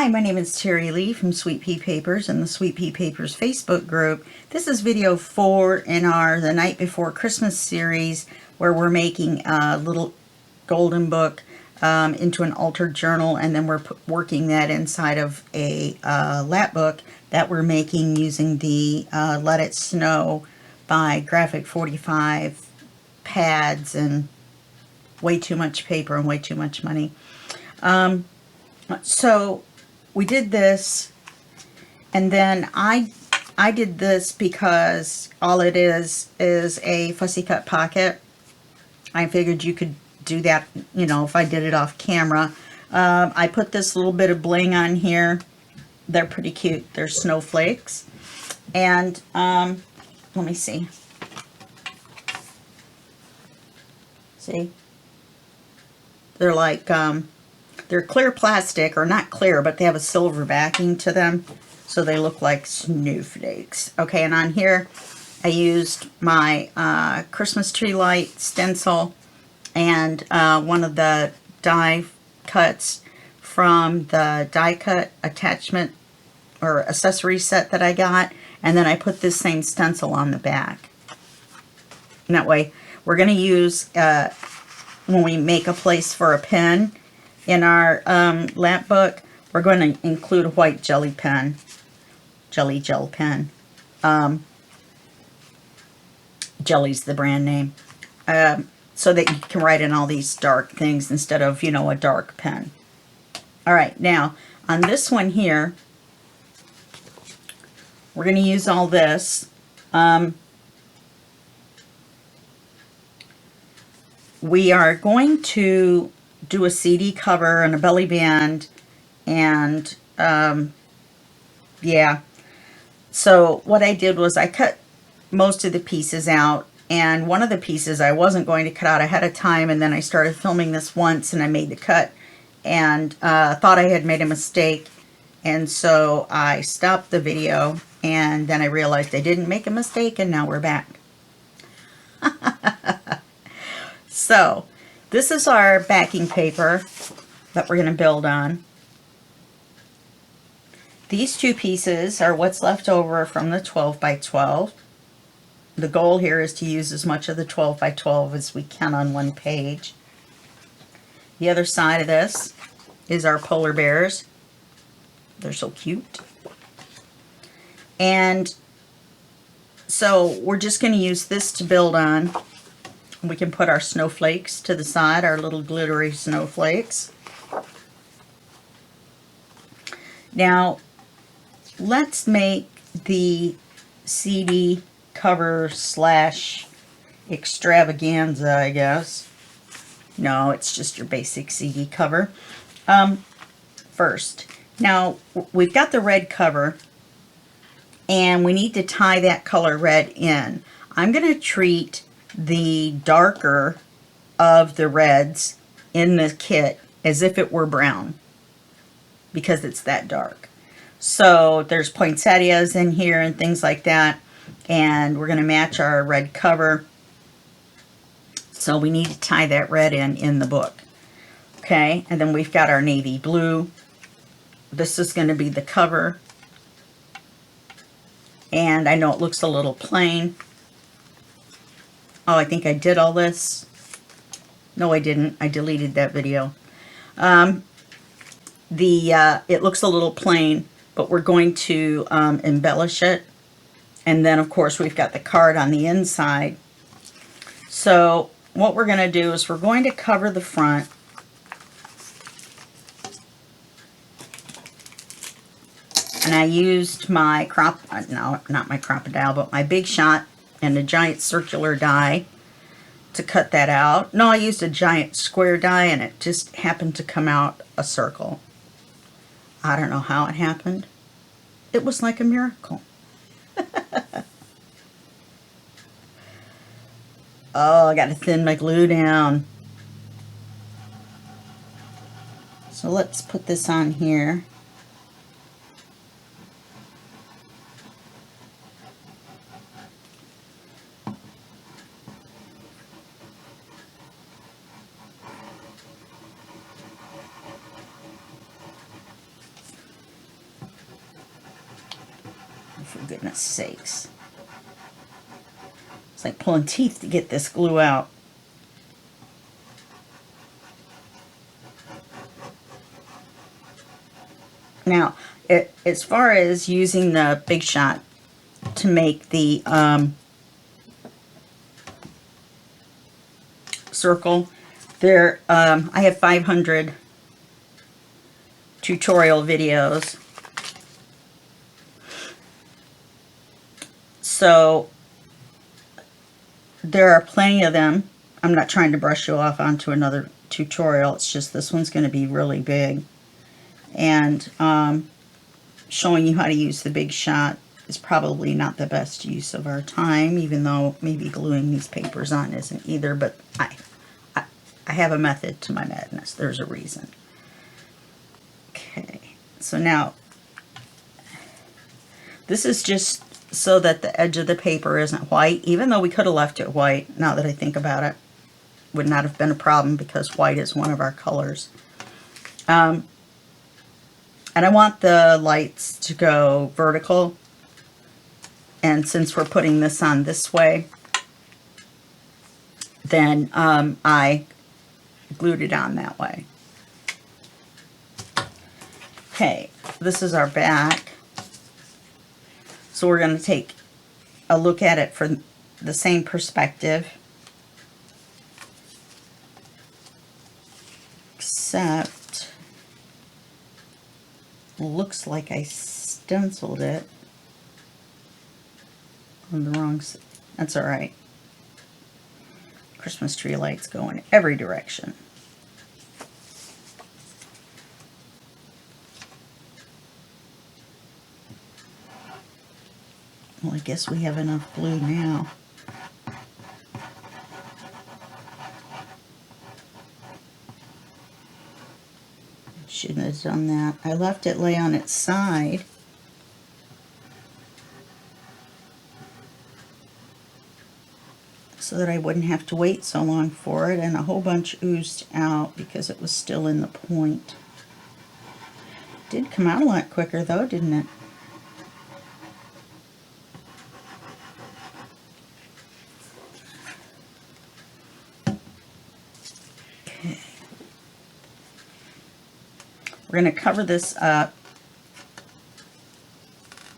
Hi, my name is Terry Lee from Sweet Pea Papers and the Sweet Pea Papers Facebook group. This is video 4 in our The Night Before Christmas series, where we're making a little golden book into an altered journal, and then we're working that inside of a lap book that we're making using the Let It Snow by Graphic 45 pads and way too much paper and way too much money. So we did this, and then I did this because all it is a fussy cut pocket. I figured you could do that, you know, if I did it off camera. I put this little bit of bling on here. They're pretty cute. They're snowflakes. And let me see. See? They're like, they're clear plastic, or not clear, but they have a silver backing to them, so they look like snowflakes. Okay, and on here I used my Christmas tree light stencil and one of the die cuts from the die cut attachment or accessory set that I got, and then I put this same stencil on the back. And that way we're going to use, when we make a place for a pen in our lap book, we're going to include a white jelly pen, jelly gel pen. Jelly's the brand name. So that you can write in all these dark things instead of, you know, a dark pen. All right, now on this one here, we're going to use all this. We are going to do a CD cover and a belly band, and yeah. So what I did was I cut most of the pieces out, and one of the pieces I wasn't going to cut out ahead of time, and then I started filming this once and I made the cut and thought I had made a mistake, and so I stopped the video, and then I realized I didn't make a mistake, and now we're back. So this is our backing paper that we're going to build on. These two pieces are what's left over from the 12 by 12. The goal here is to use as much of the 12 by 12 as we can on one page. The other side of this is our polar bears. They're so cute. And so we're just going to use this to build on. We can put our snowflakes to the side, our little glittery snowflakes. Now, let's make the CD cover slash extravaganza, I guess. No, it's just your basic CD cover. First, now we've got the red cover, and we need to tie that color red in. I'm going to treat the darker of the reds in the kit as if it were brown, because it's that dark. So there's poinsettias in here and things like that, and we're going to match our red cover. So we need to tie that red in the book. Okay, and then we've got our navy blue. This is going to be the cover. And I know it looks a little plain. Oh, I think I did all this. No, I didn't. I deleted that video. It looks a little plain, but we're going to embellish it. And then, of course, we've got the card on the inside. So what we're going to do is we're going to cover the front. And I used my not my Crop-A-Dile, but my Big Shot and a giant circular die to cut that out. No, I used a giant square die, and it just happened to come out a circle. I don't know how it happened. It was like a miracle. Oh, I got to thin my glue down. So let's put this on here. for goodness sakes. It's like pulling teeth to get this glue out. Now, as far as using the Big Shot to make the circle, there I have 500 tutorial videos. So there are plenty of them. I'm not trying to brush you off onto another tutorial. It's just this one's going to be really big. And showing you how to use the Big Shot is probably not the best use of our time, even though maybe gluing these papers on isn't either. But I have a method to my madness. There's a reason. Okay, so now this is just so that the edge of the paper isn't white, even though we could have left it white. Now that I think about it, would not have been a problem because white is one of our colors. And I want the lights to go vertical, and since we're putting this on this way, then I glued it on that way. Okay, this is our back. So we're going to take a look at it from the same perspective, except looks like I stenciled it on the wrong side. That's all right. Christmas tree lights go in every direction. Well, I guess we have enough glue now. Shouldn't have done that. I left it lay on its side. So that I wouldn't have to wait so long for it, and a whole bunch oozed out because it was still in the point. It did come out a lot quicker though, didn't it? Okay. We're going to cover this up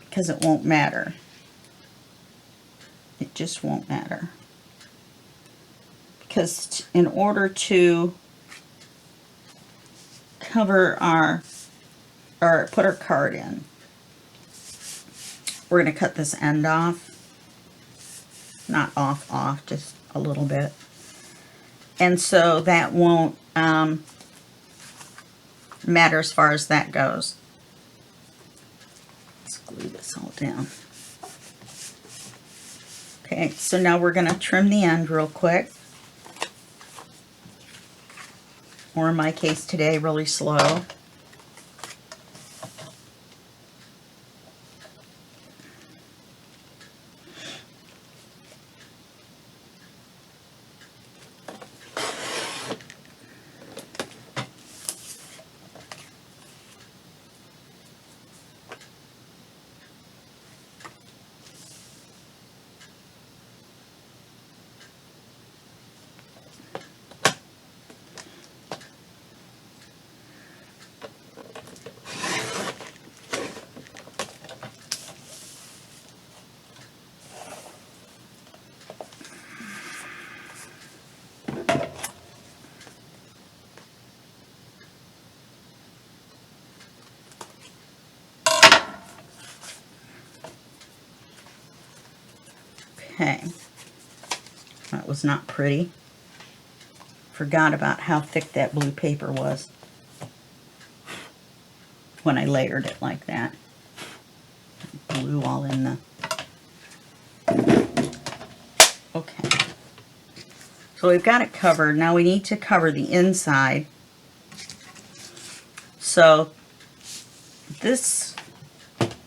because it won't matter. It just won't matter. Because in order to cover our, or put our card in, we're going to cut this end off. Not off, just a little bit. And so that won't matter as far as that goes. Let's glue this all down. Okay, so now we're going to trim the end real quick. Or in my case today, really slow. Okay, that was not pretty. Forgot about how thick that blue paper was when I layered it like that. Glue all in the... Okay. So we've got it covered. Now we need to cover the inside. So this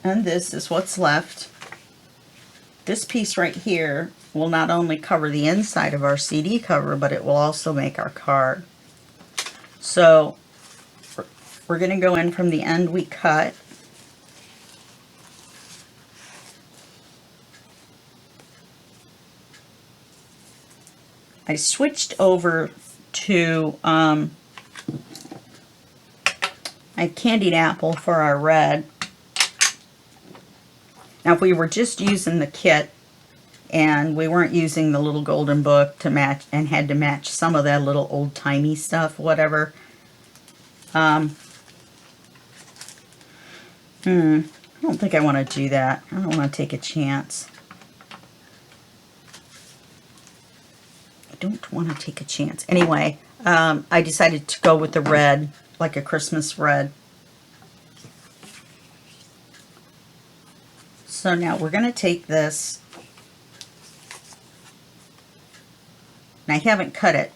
and this is what's left. This piece right here will not only cover the inside of our CD cover, but it will also make our card. So we're going to go in from the end we cut. I switched over to I have candied apple for our red. Now if we were just using the kit and we weren't using the little golden book to match and had to match some of that little old-timey stuff, whatever. I don't think I want to do that. I don't want to take a chance. I don't want to take a chance. Anyway, I decided to go with the red, like a Christmas red. So now we're going to take this, and I haven't cut it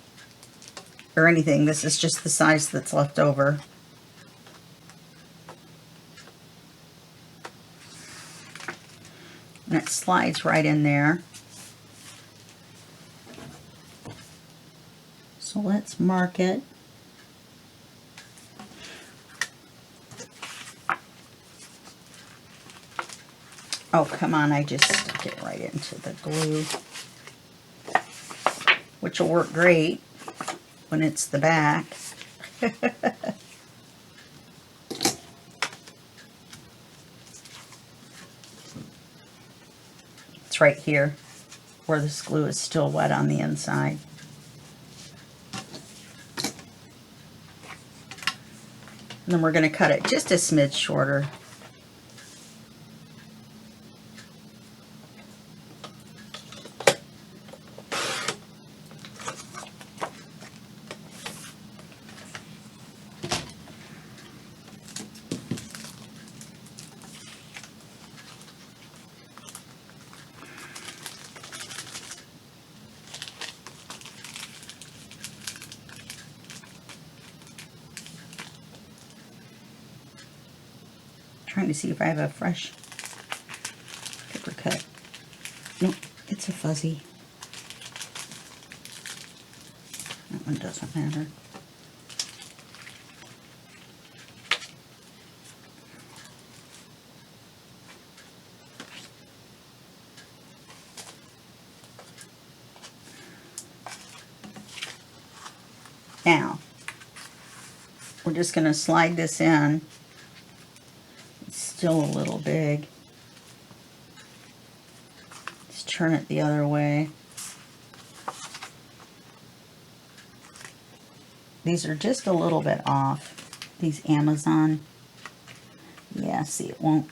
or anything. This is just the size that's left over. And it slides right in there. So let's mark it. Oh, come on, I just stuck it right into the glue, which will work great when it's the back. It's right here where this glue is still wet on the inside. And then we're going to cut it just a smidge shorter. Trying to see if I have a fresh paper cut. Nope, it's a fuzzy. That one doesn't matter. Now, we're just going to slide this in. Still a little big. Let's turn it the other way. These are just a little bit off. These Amazon. Yeah, see, it won't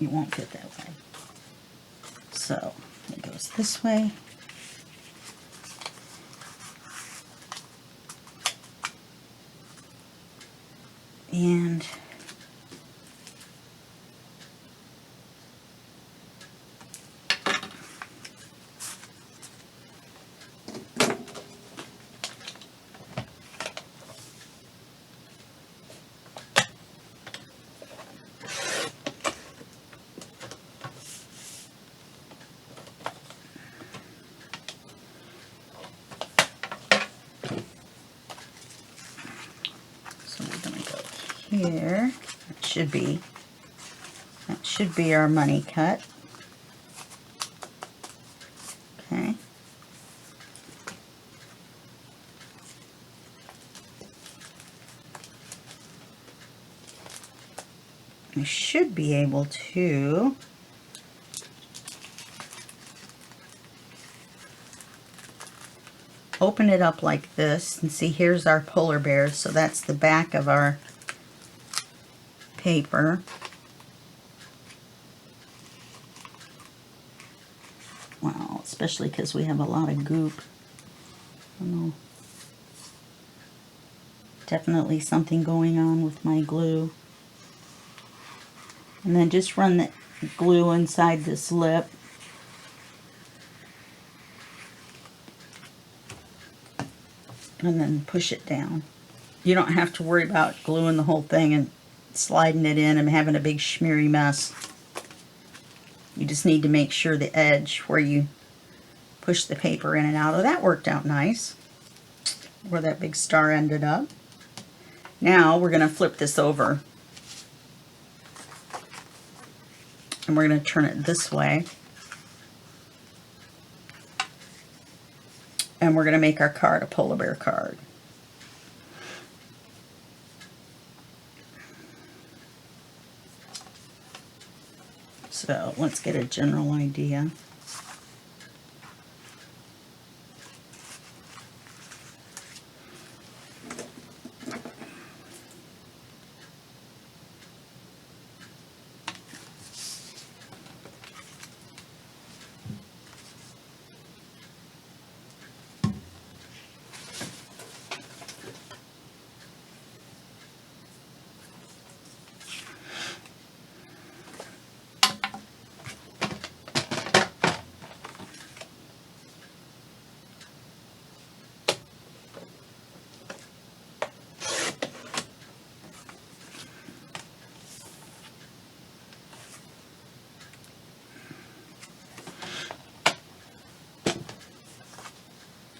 fit that way. So it goes this way. And here, that should be our money cut. Okay. I should be able to open it up like this, and see, here's our polar bears, so that's the back of our paper. Well, especially because we have a lot of goop. I don't know. Definitely something going on with my glue. And then just run the glue inside this lip. And then push it down. You don't have to worry about gluing the whole thing and sliding it in and having a big smeary mess. You just need to make sure the edge where you push the paper in and out. Oh, that worked out nice, where that big star ended up. Now we're going to flip this over, and we're going to turn it this way. And we're going to make our card a polar bear card. So let's get a general idea.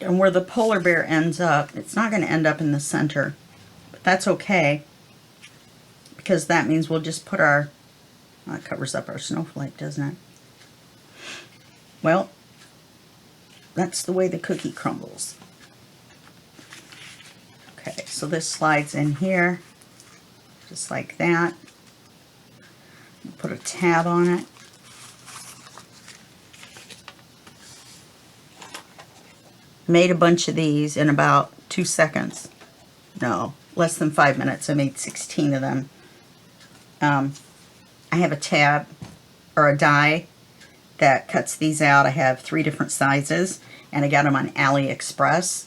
And where the polar bear ends up, it's not going to end up in the center. But that's okay, because that means we'll just put our, that covers up our snowflake, doesn't it? Well, that's the way the cookie crumbles. Okay, so this slides in here, just like that. Put a tab on it. Made a bunch of these in about 2 seconds. No, less than 5 minutes. I made 16 of them. I have a tab or a die that cuts these out. I have 3 different sizes, and I got them on AliExpress.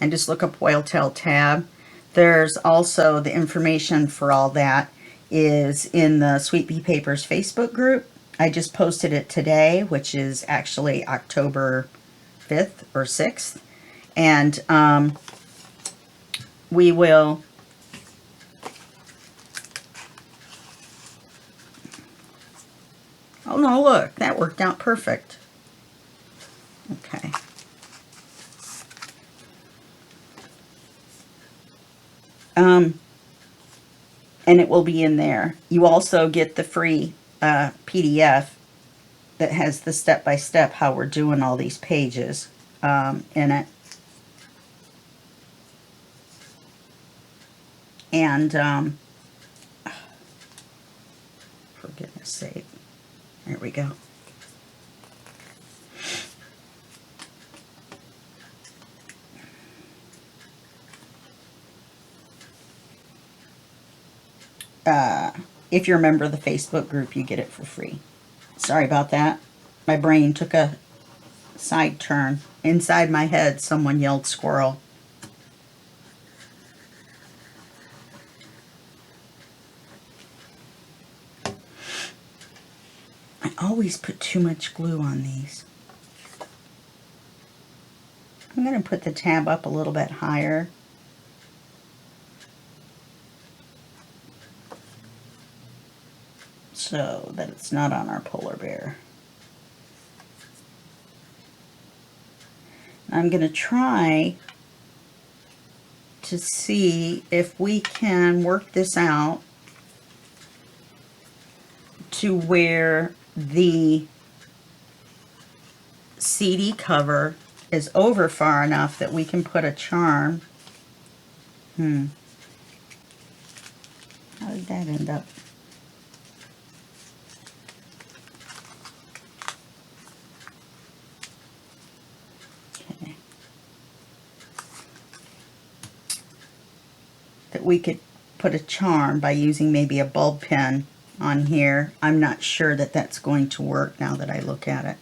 And just look up whale tail tab. There's also the information for all that is in the Sweet Bee Papers Facebook group. I just posted it today, which is actually October 5th or 6th, and we will oh no, look, that worked out perfect. Okay, and it will be in there. You also get the free PDF that has the step-by-step how we're doing all these pages in it. And for goodness sake, there we go. If you're a member of the Facebook group, you get it for free. Sorry about that. My brain took a side turn. Inside my head, someone yelled squirrel. I always put too much glue on these. I'm going to put the tab up a little bit higher. So that it's not on our polar bear. I'm going to try to see if we can work this out to where the CD cover is over far enough that we can put a charm. How did that end up? Okay. That we could put a charm by using maybe a bulb pen on here. I'm not sure that that's going to work now that I look at it.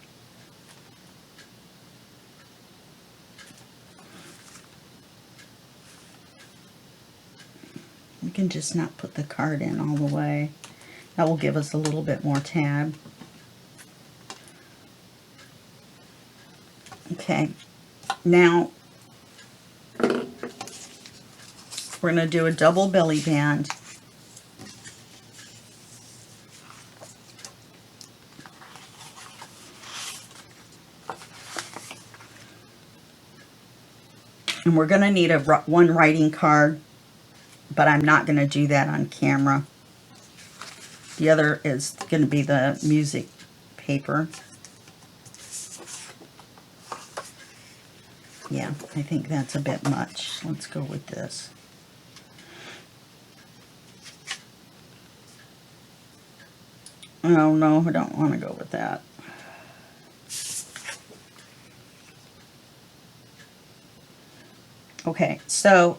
We can just not put the card in all the way. That will give us a little bit more tab. Okay, now we're going to do a double belly band. And we're going to need one writing card, but I'm not going to do that on camera. The other is going to be the music paper. Yeah, I think that's a bit much. Let's go with this. Oh no, I don't want to go with that. Okay, so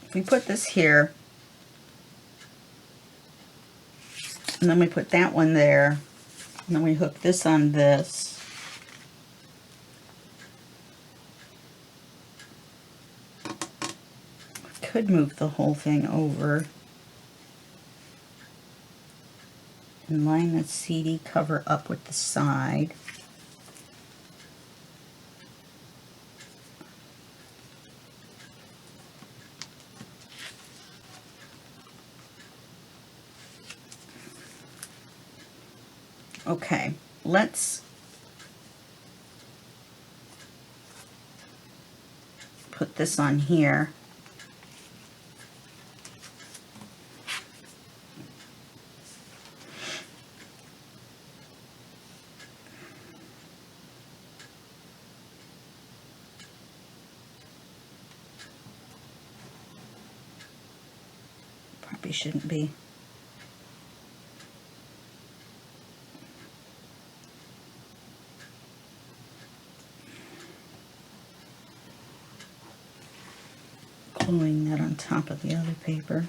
if we put this here, and then we put that one there, and then we hook this on this. Could move the whole thing over and line the CD cover up with the side. Okay, let's put this on here. Probably shouldn't be. Gluing that on top of the other paper.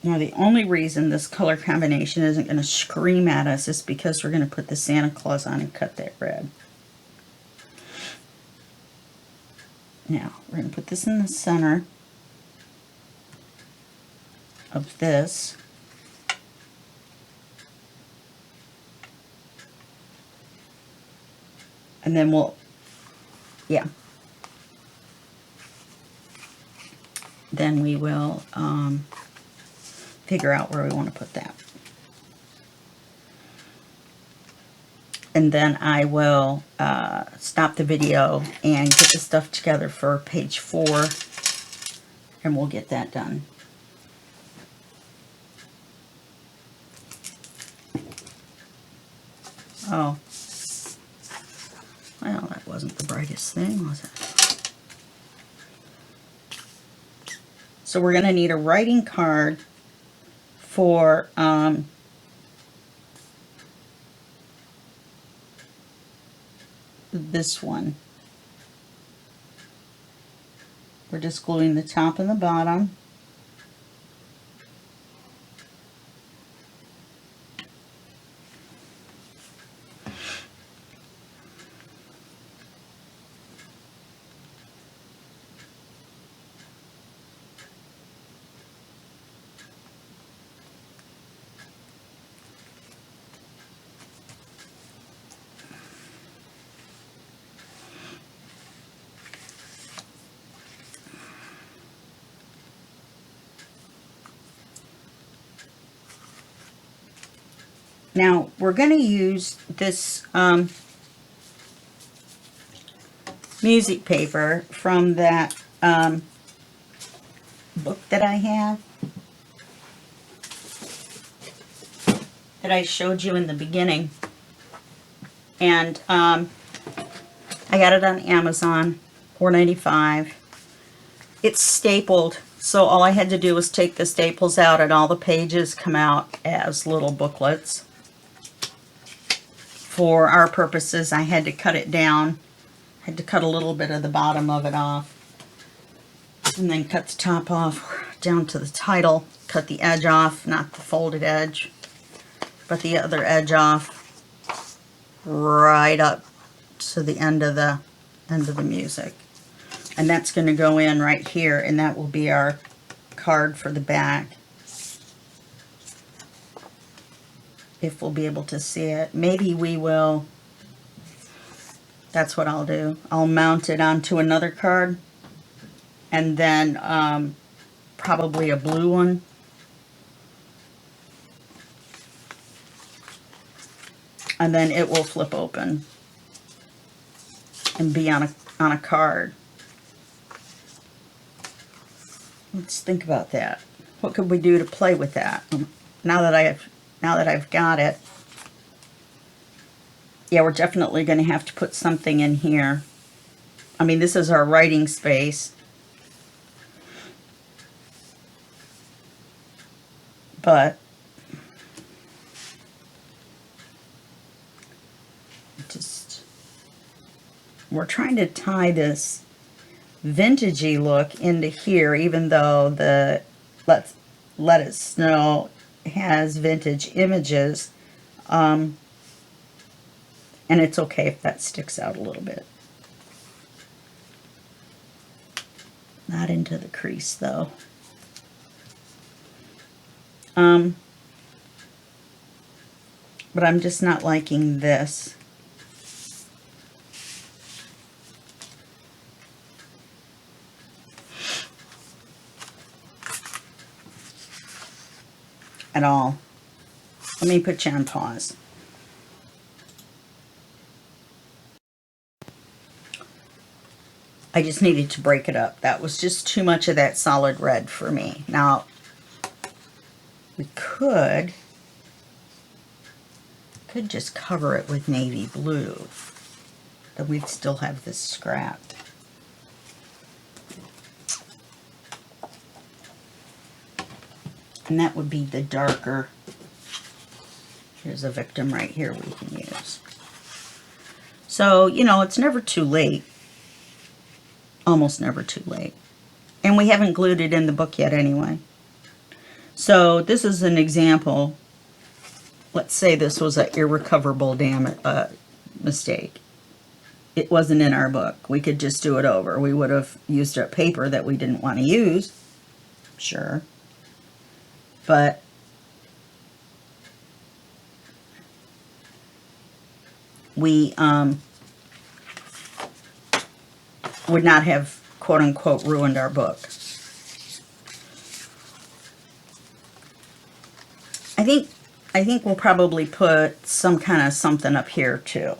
Now the only reason this color combination isn't going to scream at us is because we're going to put the Santa Claus on and cut that red. Now we're going to put this in the center of this. And then we'll, yeah. Then we will figure out where we want to put that. And then I will stop the video and get the stuff together for page 4, and we'll get that done. Oh, well, that wasn't the brightest thing, was it? So we're going to need a writing card for this one. We're just gluing the top and the bottom. Now, we're going to use this music paper from that book that I have, that I showed you in the beginning. And I got it on Amazon, $4.95. It's stapled, so all I had to do was take the staples out and all the pages come out as little booklets. For our purposes, I had to cut it down. I had to cut a little bit of the bottom of it off. And then cut the top off down to the title. Cut the edge off, not the folded edge, but the other edge off right up to the end of the music. And that's going to go in right here, and that will be our card for the back. If we'll be able to see it. Maybe we will. That's what I'll do. I'll mount it onto another card, and then probably a blue one. And then it will flip open and be on on a card. Let's think about that. What could we do to play with that? Now that I've got it. Yeah, we're definitely going to have to put something in here. I mean, this is our writing space. But just, we're trying to tie this vintagey look into here, even though the Let It Snow has vintage images. And it's okay if that sticks out a little bit. Not into the crease, though. But I'm just not liking this. At all. Let me put you on pause. I just needed to break it up. That was just too much of that solid red for me. Now, we could just cover it with navy blue. Then we'd still have this scrap. And that would be the darker. Here's a victim right here we can use. So, you know, it's never too late. Almost never too late. And we haven't glued it in the book yet anyway. So this is an example. Let's say this was an irrecoverable mistake. It wasn't in our book. We could just do it over. We would have used a paper that we didn't want to use. Sure. But we would not have, quote unquote, ruined our book. I think we'll probably put some kind of something up here too.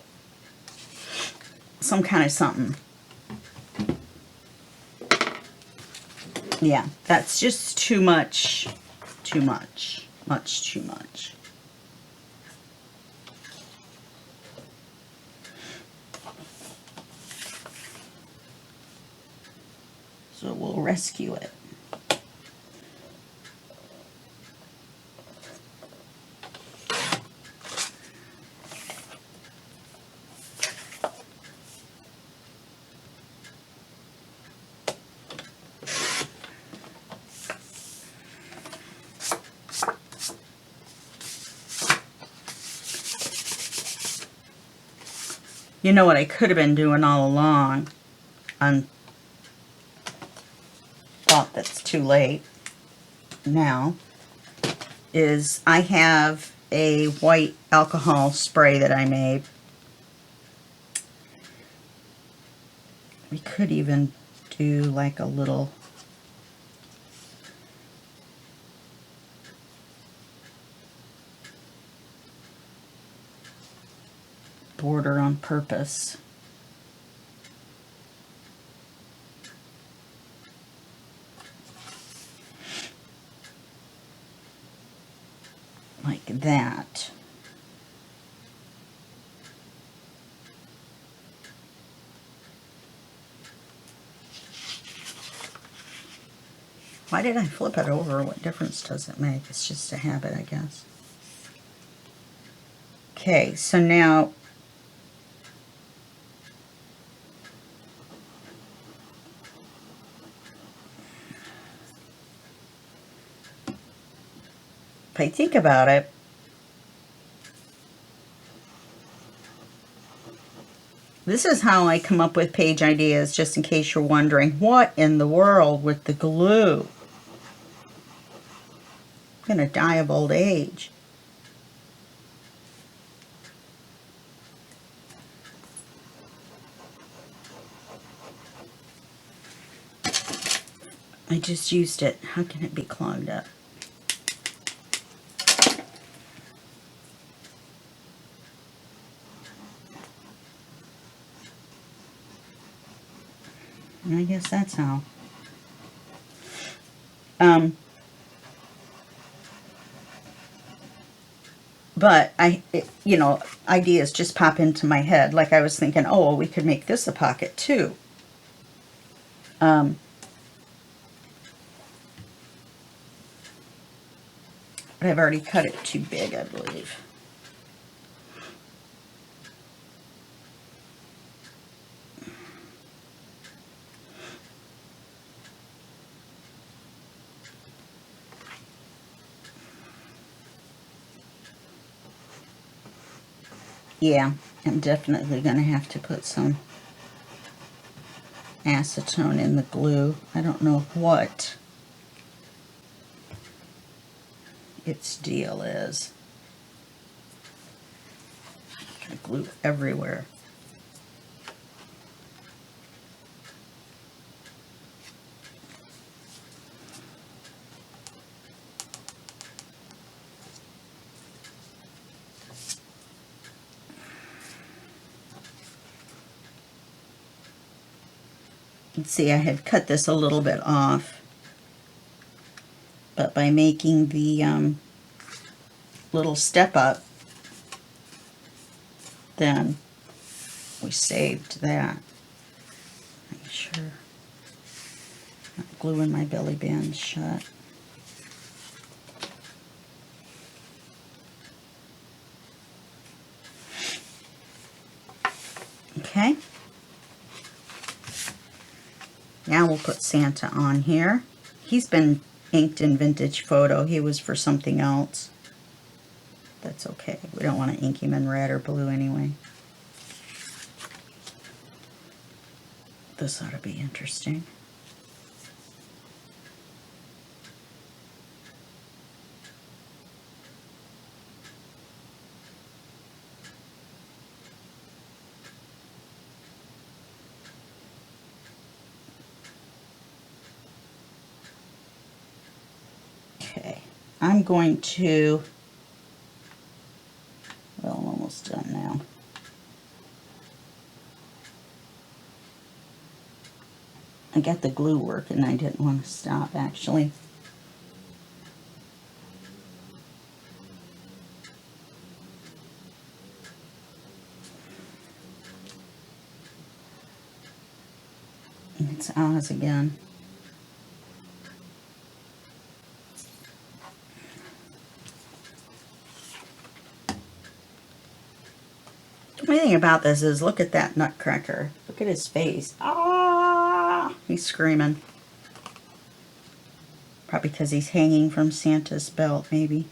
Some kind of something. Yeah, that's just too much. Too much. Much too much. So we'll rescue it. You know what I could have been doing all along? I thought that's too late now. Is I have a white alcohol spray that I made. We could even do like a little border on purpose. Like that. Why did I flip it over? What difference does it make? It's just a habit, I guess. Okay, so now if I think about it, this is how I come up with page ideas, just in case you're wondering, what in the world with the glue? I'm going to die of old age. I just used it. How can it be clogged up? And I guess that's how. But you know, ideas just pop into my head. Like I was thinking, oh, well, we could make this a pocket too. But I've already cut it too big, I believe. Yeah, I'm definitely going to have to put some acetone in the glue. I don't know what its deal is. Got glue everywhere. Let's see, I had cut this a little bit off, but by making the little step up, then we saved that. Make sure I'm not gluing my belly band shut. Okay. Now we'll put Santa on here. He's been inked in Vintage Photo. He was for something else. That's okay. We don't want to ink him in red or blue anyway. This ought to be interesting. Okay, I'm going to, well, I'm almost done now. I got the glue working. I didn't want to stop, actually. And it's Oz again. The funny thing about this is, look at that nutcracker. Look at his face. Ah! He's screaming. Probably because he's hanging from Santa's belt, maybe.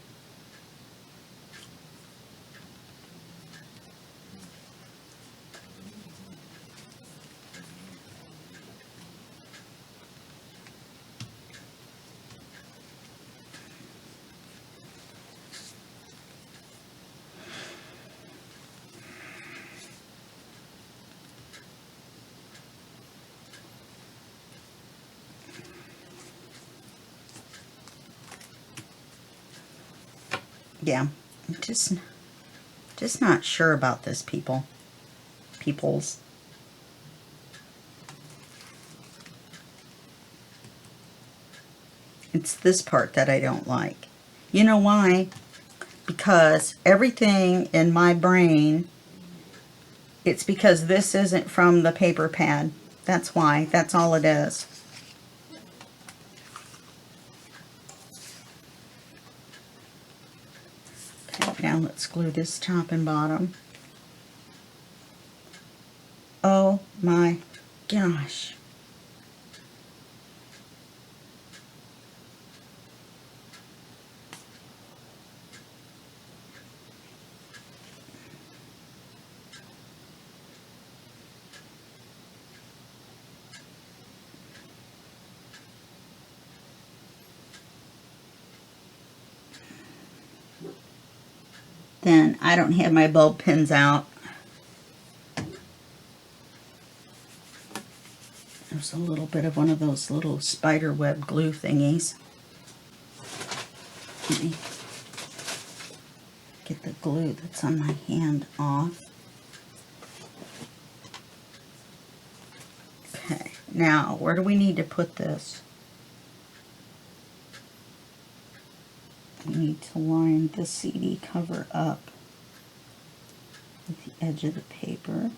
Yeah, I'm just not sure about this, peoples. It's this part that I don't like. You know why? Because everything in my brain, it's because this isn't from the paper pad. That's why. That's all it is. Okay, now let's glue this top and bottom. Oh my gosh. Then I don't have my bulb pins out. There's a little bit of one of those little spider web glue thingies. Let me get the glue that's on my hand off. Okay, Now, where do we need to put this? We need to line the CD cover up with the edge of the paper.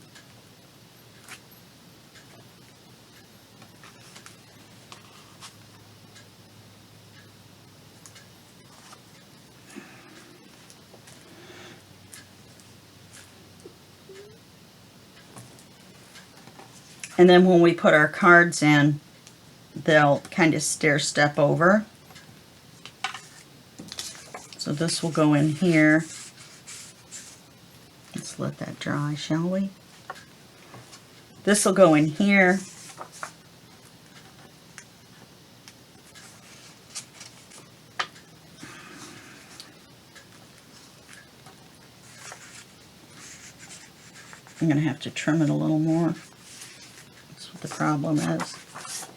And then when we put our cards in, they'll kind of stair step over. So this will go in here. Let's let that dry, shall we? This will go in here. I'm going to have to trim it a little more. That's what the problem is.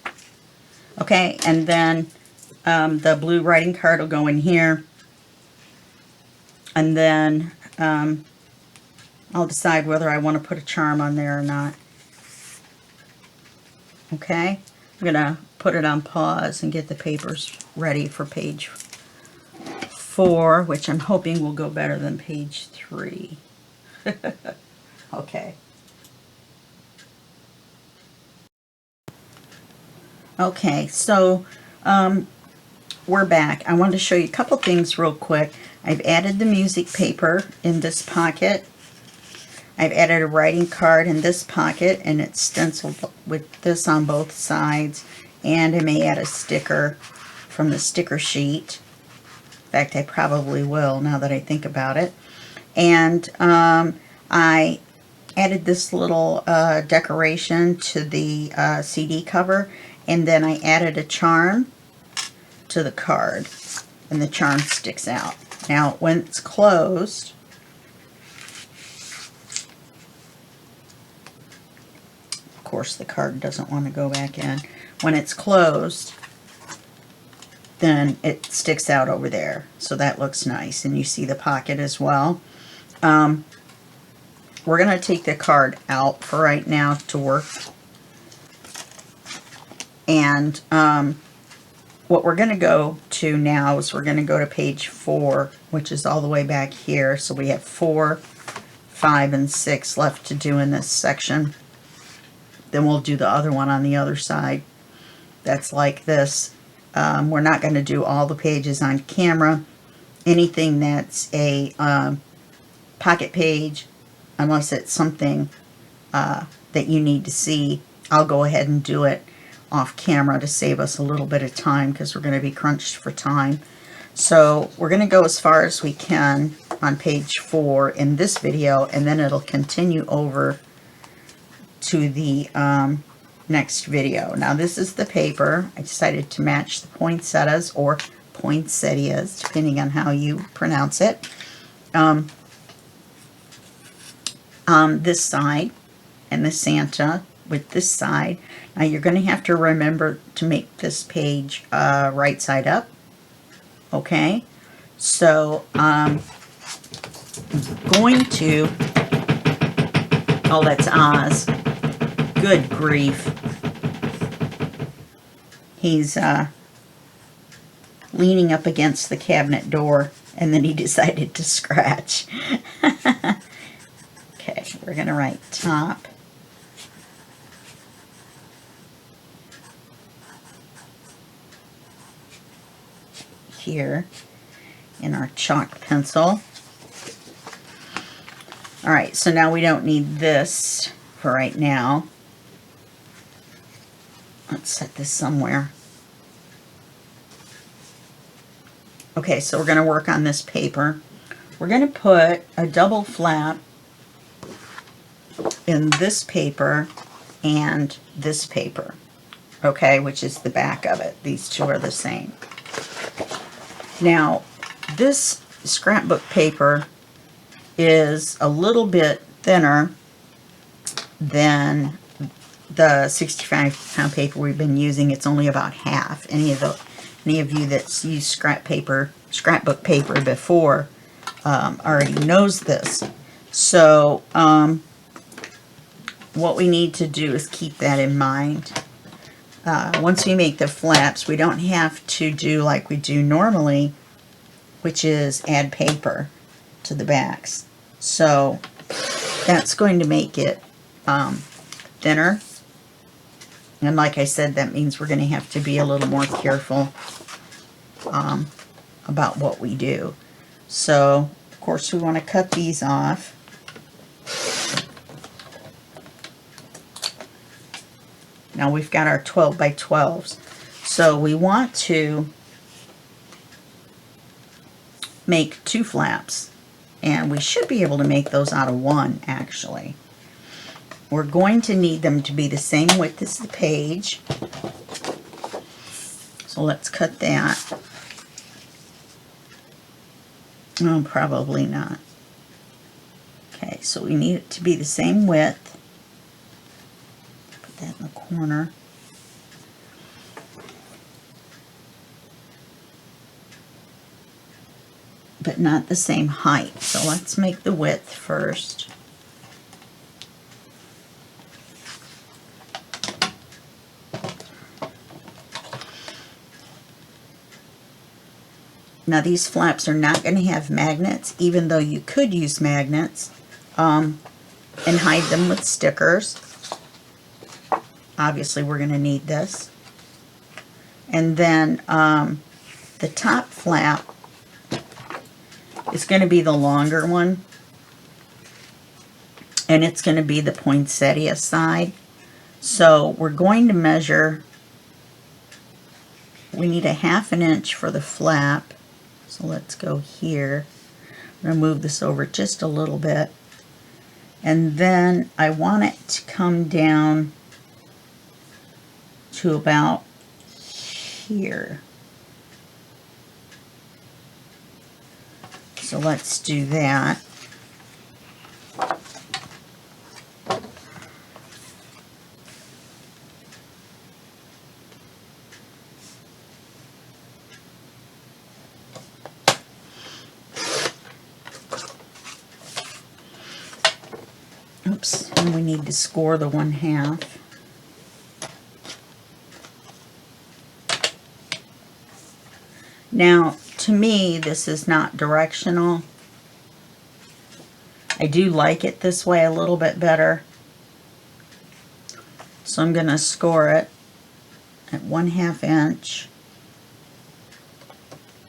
Okay, and then the blue writing card will go in here. And then I'll decide whether I want to put a charm on there or not. Okay, I'm going to put it on pause and get the papers ready for page 4, which I'm hoping will go better than page 3. Okay. Okay, so we're back. I wanted to show you a couple things real quick. I've added the music paper in this pocket. I've added a writing card in this pocket, and it's stenciled with this on both sides. And I may add a sticker from the sticker sheet. In fact, I probably will now that I think about it. And I added this little decoration to the CD cover, and then I added a charm to the card, and the charm sticks out. Now, when it's closed, of course the card doesn't want to go back in. When it's closed, then it sticks out over there, so that looks nice, and you see the pocket as well. We're going to take the card out for right now to work. And what we're going to go to now is we're going to go to page 4, which is all the way back here. So we have 4, 5, and 6 left to do in this section. Then we'll do the other one on the other side. That's like this. We're not going to do all the pages on camera. Anything that's a pocket page, unless it's something that you need to see, I'll go ahead and do it off camera to save us a little bit of time, because we're going to be crunched for time. So we're going to go as far as we can on page 4 in this video, and then it'll continue over to the next video. Now this is the paper. I decided to match the poinsettias, or poinsettias, depending on how you pronounce it, on this side, and the Santa with this side. Now you're going to have to remember to make this page right side up. Okay, so I'm going to, oh, that's Oz. Good grief. He's leaning up against the cabinet door, and then he decided to scratch. Okay, we're going to write top. Here in our chalk pencil. Alright, so now we don't need this for right now. Let's set this somewhere. Okay, so we're going to work on this paper. We're going to put a double flap in this paper and this paper, okay, which is the back of it. These two are the same. Now, this scrapbook paper is a little bit thinner than the 65-pound paper we've been using. It's only about half. Any of you that's used scrapbook paper before already knows this. So what we need to do is keep that in mind. once we make the flaps, we don't have to do like we do normally, which is add paper to the backs. So that's going to make it thinner. And like I said, that means we're going to have to be a little more careful about what we do. So, of course, we want to cut these off. Now we've got our 12 by 12s. So we want to make 2 flaps. And we should be able to make those out of 1, actually. We're going to need them to be the same width as the page. So let's cut that. Oh, probably not. Okay, so we need it to be the same width. Put that in the corner. But not the same height. So let's make the width first. Now these flaps are not going to have magnets, even though you could use magnets and hide them with stickers. Obviously we're going to need this. And then the top flap is going to be the longer one. And it's going to be the poinsettia side. So we're going to measure, we need a 1/2 inch for the flap. So let's go here. I'm going to move this over just a little bit. And then I want it to come down to about here. So let's do that. Oops, and we need to score the 1/2. Now, to me, this is not directional. I do like it this way a little bit better. So I'm going to score it at 1/2 inch.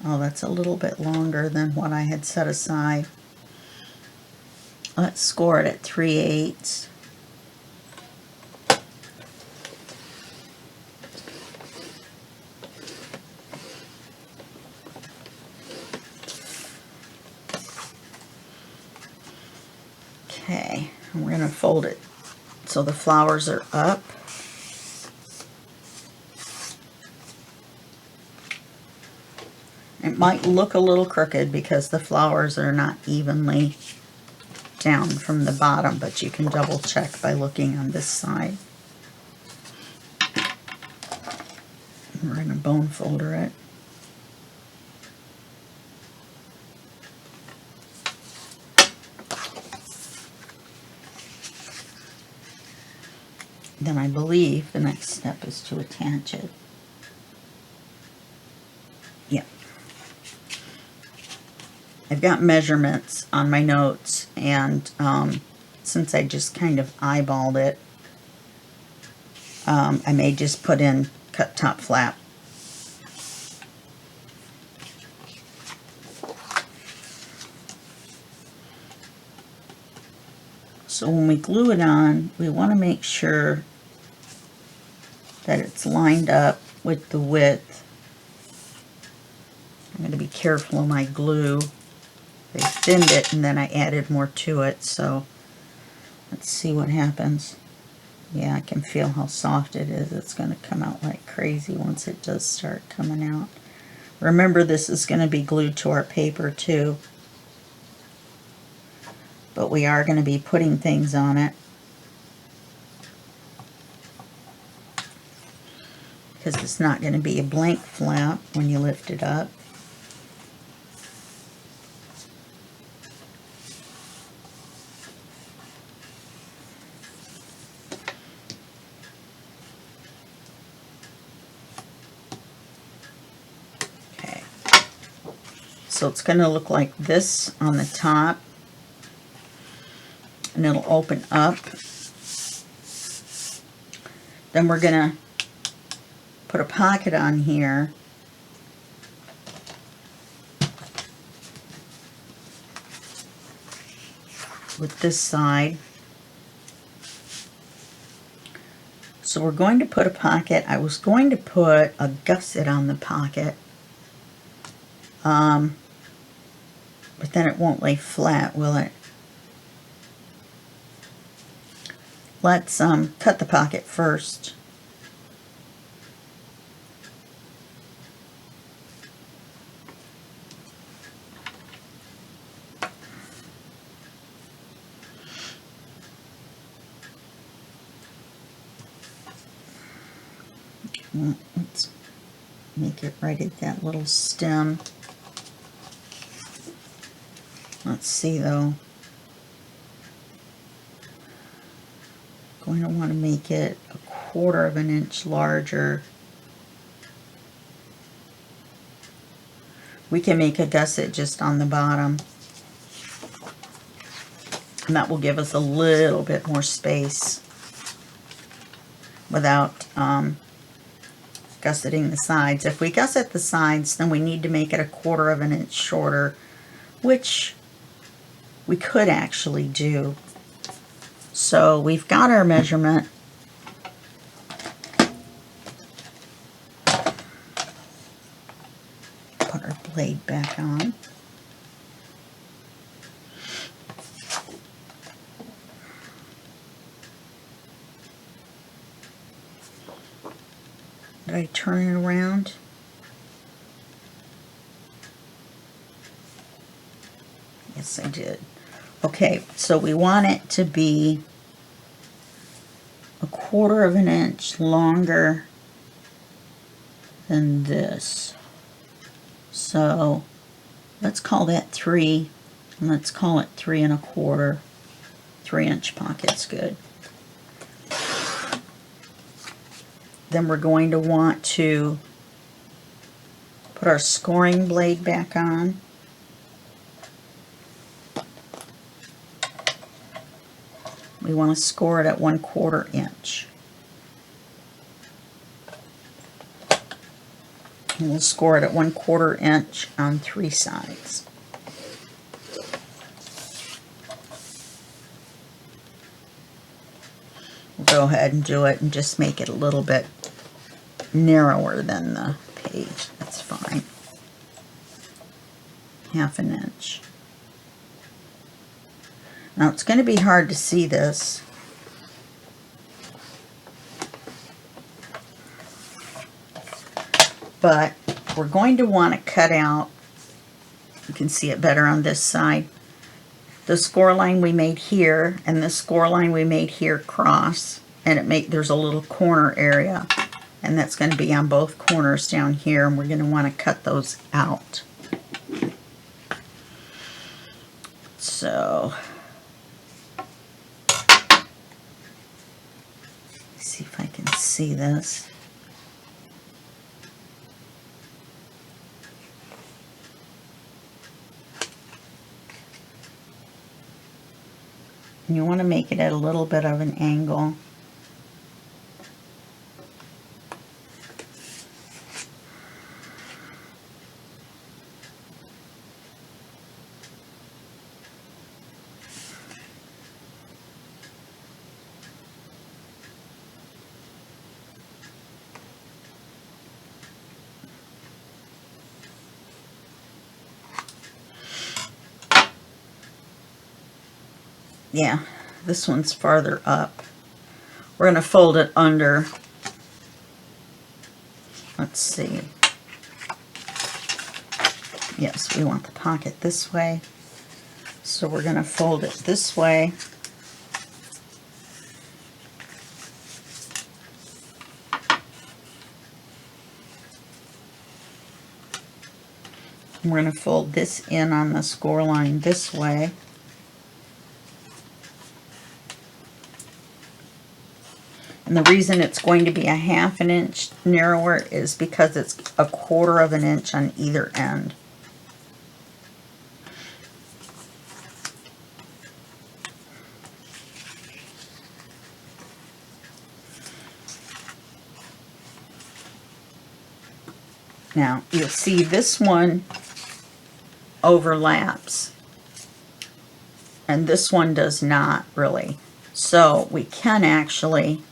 Oh, that's a little bit longer than what I had set aside. Let's score it at 3/8. Okay, and we're going to fold it so the flowers are up. It might look a little crooked because the flowers are not evenly down from the bottom, but you can double check by looking on this side. We're going to bone folder it. Then I believe the next step is to attach it. Yeah. I've got measurements on my notes, and since I just kind of eyeballed it, I may just put in cut top flap. So when we glue it on, we want to make sure that it's lined up with the width. I'm going to be careful of my glue. I thinned it and then I added more to it, so let's see what happens. Yeah, I can feel how soft it is. It's going to come out like crazy once it does start coming out. Remember, this is going to be glued to our paper too. But we are going to be putting things on it. Because it's not going to be a blank flap when you lift it up. So it's going to look like this on the top, and it'll open up. Then we're going to put a pocket on here. With this side. So we're going to put a pocket. I was going to put a gusset on the pocket, but then it won't lay flat, will it? Let's cut the pocket first. Let's make it right at that little stem. Let's see though. Going to want to make it 1/4 of an inch larger. We can make a gusset just on the bottom, and that will give us a little bit more space without gusseting the sides. If we gusset the sides, then we need to make it 1/4 of an inch shorter, which we could actually do. So we've got our measurement. Put our blade back on. Did I turn it around? Yes, I did. Okay, so we want it to be 1/4 of an inch longer than this. So let's call that 3, and let's call it 3 1/4. 3-inch pocket's good. Then we're going to want to put our scoring blade back on. We want to score it at 1/4 inch. And we'll score it at 1/4 inch on 3 sides. We'll go ahead and do it and just make it a little bit narrower than the page. That's fine. 1/2 inch. Now it's going to be hard to see this. But we're going to want to cut out, you can see it better on this side, the score line we made here and the score line we made here cross, and there's a little corner area, and that's going to be on both corners down here, and we're going to want to cut those out. So let's see if I can see this. And you want to make it at a little bit of an angle. Yeah, this one's farther up. We're going to fold it under. Let's see. Yes, we want the pocket this way. So we're going to fold it this way. And we're going to fold this in on the score line this way. And the reason it's going to be 1/2 inch narrower is because it's 1/4 of an inch on either end. Now, you'll see this one overlaps, and this one does not really. So we can actually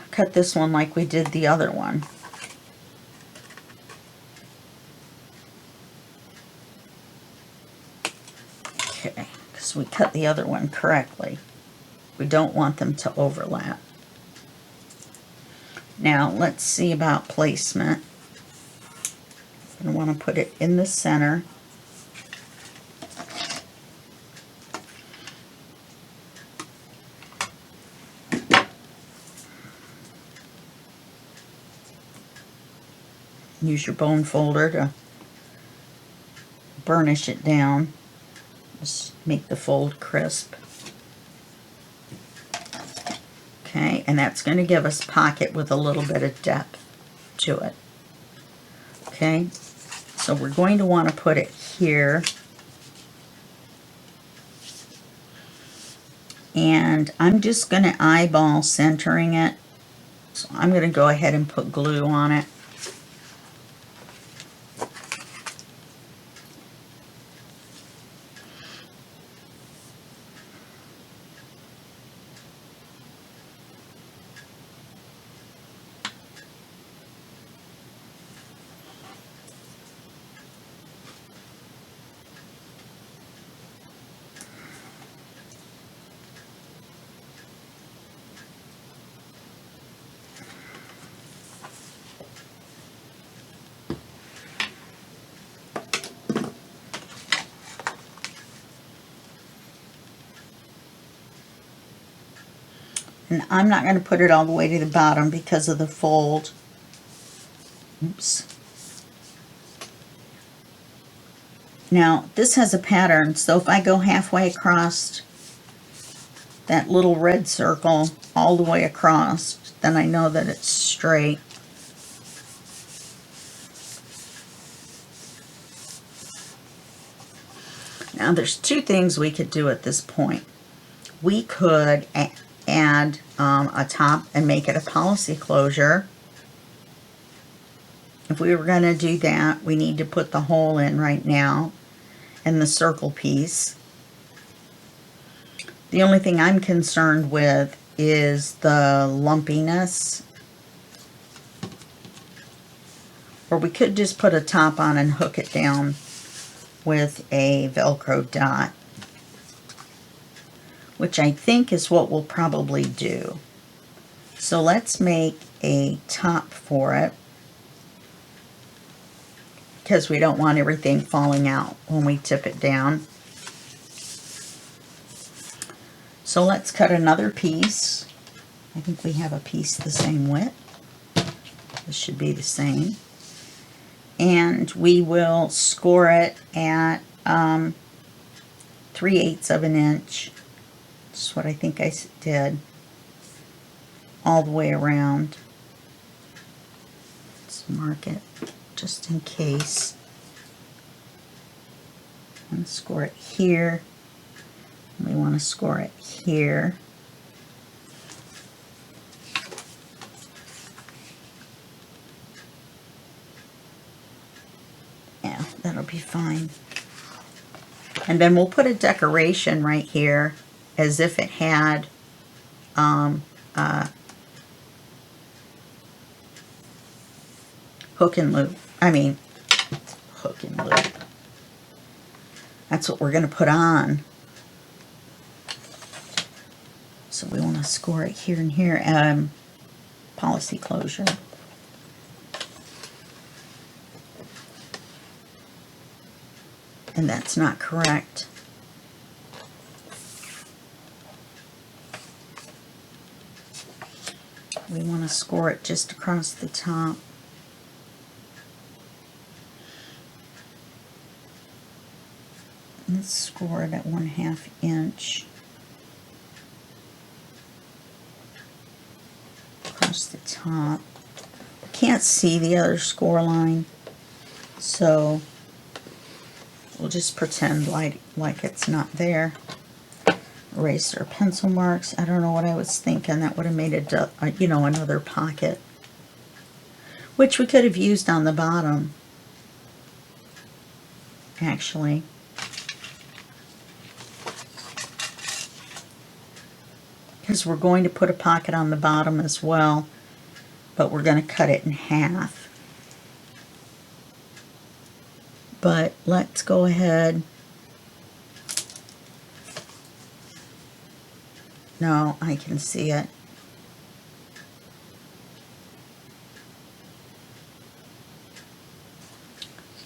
cut this one like we did the other one. Okay, because we cut the other one correctly. We don't want them to overlap. Now, let's see about placement. I want to put it in the center. Use your bone folder to burnish it down. Just make the fold crisp. Okay, and that's going to give us pocket with a little bit of depth to it. Okay, so we're going to want to put it here. And I'm just going to eyeball centering it. So I'm going to go ahead and put glue on it. And I'm not going to put it all the way to the bottom because of the fold. Oops. Now, this has a pattern, so if I go halfway across that little red circle all the way across, then I know that it's straight. Now, there's two things we could do at this point. We could add a top and make it a policy closure. If we were going to do that, we need to put the hole in right now and the circle piece. The only thing I'm concerned with is the lumpiness. Or we could just put a top on and hook it down with a Velcro dot, which I think is what we'll probably do. So let's make a top for it, because we don't want everything falling out when we tip it down. So let's cut another piece. I think we have a piece the same width. This should be the same. And we will score it at 3/8 of an inch. That's what I think I did. All the way around. Let's mark it just in case. I'm going to score it here. We want to score it here. Yeah, that'll be fine. And then we'll put a decoration right here as if it had hook and loop. Hook and loop. That's what we're going to put on. So we want to score it here and here. Policy closure. And that's not correct. We want to score it just across the top. Let's score it at 1/2 inch across the top. Can't see the other score line, so we'll just pretend like it's not there. Eraser pencil marks. I don't know what I was thinking. That would have made a, you know, another pocket, which we could have used on the bottom, actually. Because we're going to put a pocket on the bottom as well, but we're going to cut it in half. But let's go ahead. No, I can see it.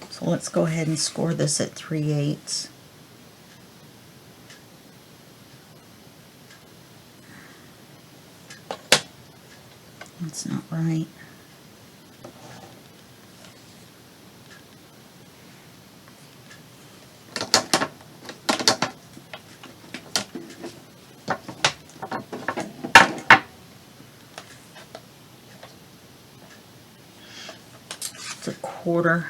So let's go ahead and score this at 3/8. That's not right. It's a quarter.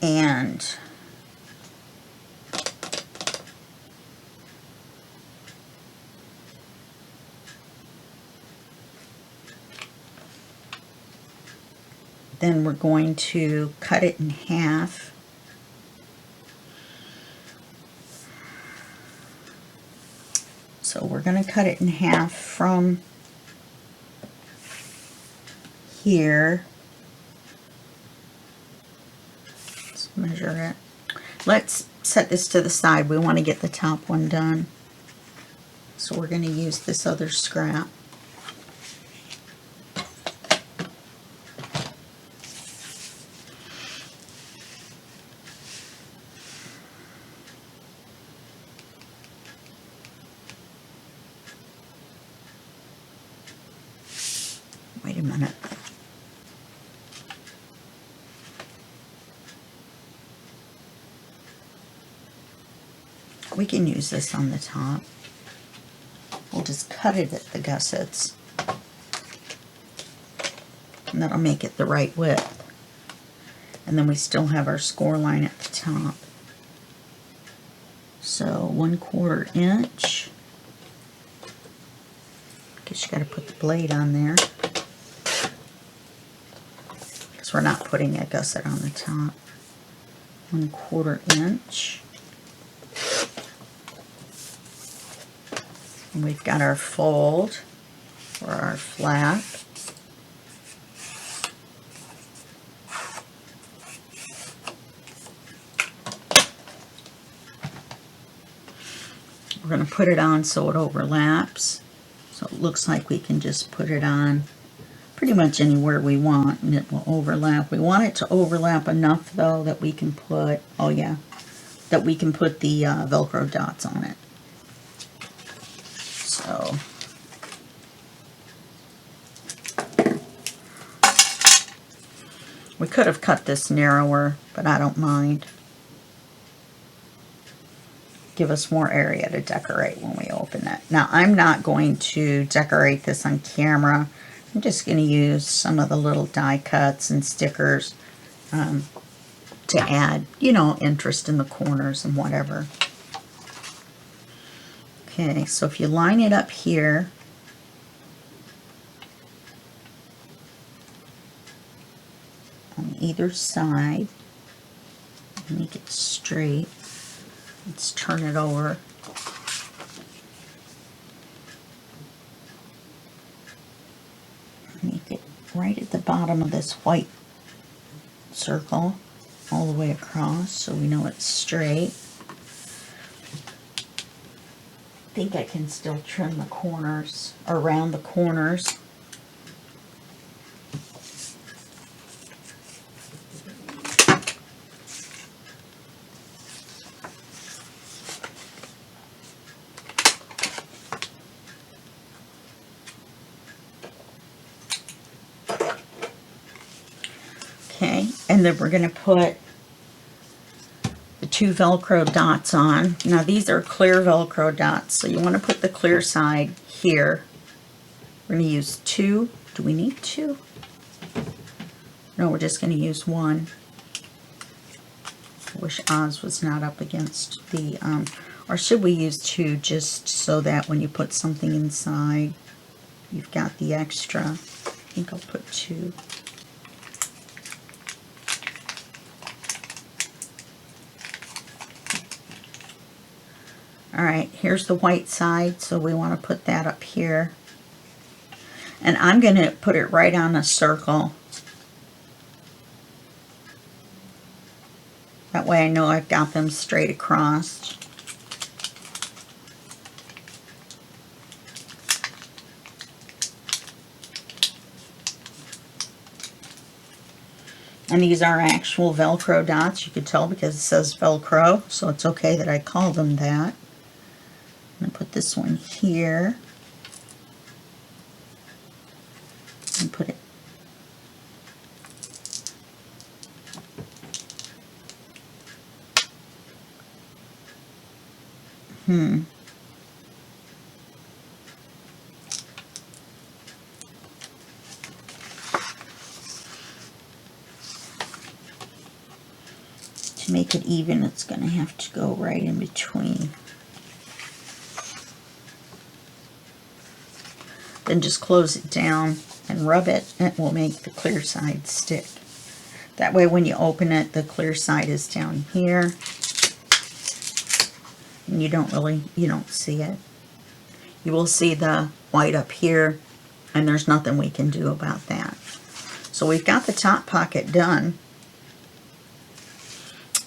And then we're going to cut it in half. So we're going to cut it in half from here. Let's measure it. Let's set this to the side. We want to get the top one done. So we're going to use this other scrap. Wait a minute. We can use this on the top. We'll just cut it at the gussets. And that'll make it the right width. And then we still have our score line at the top. So 1/4 inch. Guess you gotta put the blade on there, because we're not putting a gusset on the top. 1/4 inch. And we've got our fold or our flap. We're going to put it on so it overlaps. So it looks like we can just put it on pretty much anywhere we want and it will overlap. We want it to overlap enough though that we can put, oh yeah, that we can put the Velcro dots on it. So we could have cut this narrower, but I don't mind. Give us more area to decorate when we open it. Now I'm not going to decorate this on camera. I'm just going to use some of the little die cuts and stickers to add, you know, interest in the corners and whatever. Okay, so if you line it up here, on either side, make it straight. Let's turn it over. Make it right at the bottom of this white circle, all the way across, so we know it's straight. I think I can still trim the corners, around the corners. Okay, and then we're going to put the 2 Velcro dots on. Now these are clear Velcro dots, so you want to put the clear side here We're going to use 2. Do we need 2? No, we're just going to use 1. I wish Oz was not up against the, or should we use 2 just so that when you put something inside, you've got the extra. I think I'll put 2. Alright, here's the white side, so we want to put that up here. And I'm going to put it right on a circle. That way I know I've got them straight across. And these are actual Velcro dots. You could tell because it says Velcro, so it's okay that I call them that. I'm going to put this one here. And put it. To make it even, it's going to have to go right in between. Then just close it down and rub it, and it will make the clear side stick. That way when you open it, the clear side is down here. And you don't see it. You will see the white up here, and there's nothing we can do about that. So we've got the top pocket done.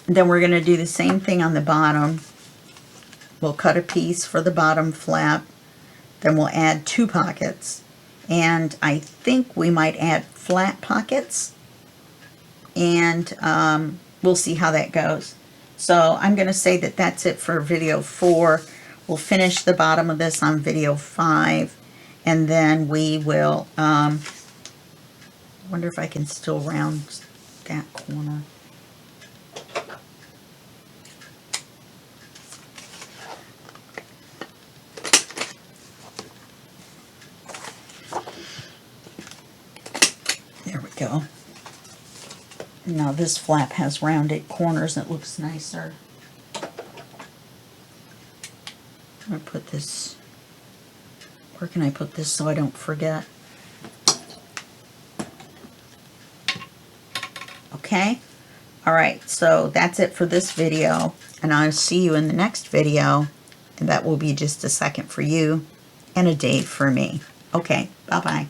Then we're going to do the same thing on the bottom. We'll cut a piece for the bottom flap. Then we'll add 2 pockets. And I think we might add flat pockets. And we'll see how that goes. So I'm going to say that that's it for video 4. We'll finish the bottom of this on video 5. And then we will, I wonder if I can still round that corner. There we go. Now this flap has rounded corners. It looks nicer. I'm going to put this, where can I put this so I don't forget? Okay? Alright, so that's it for this video. And I'll see you in the next video. And that will be just a second for you and a day for me. Okay, bye-bye.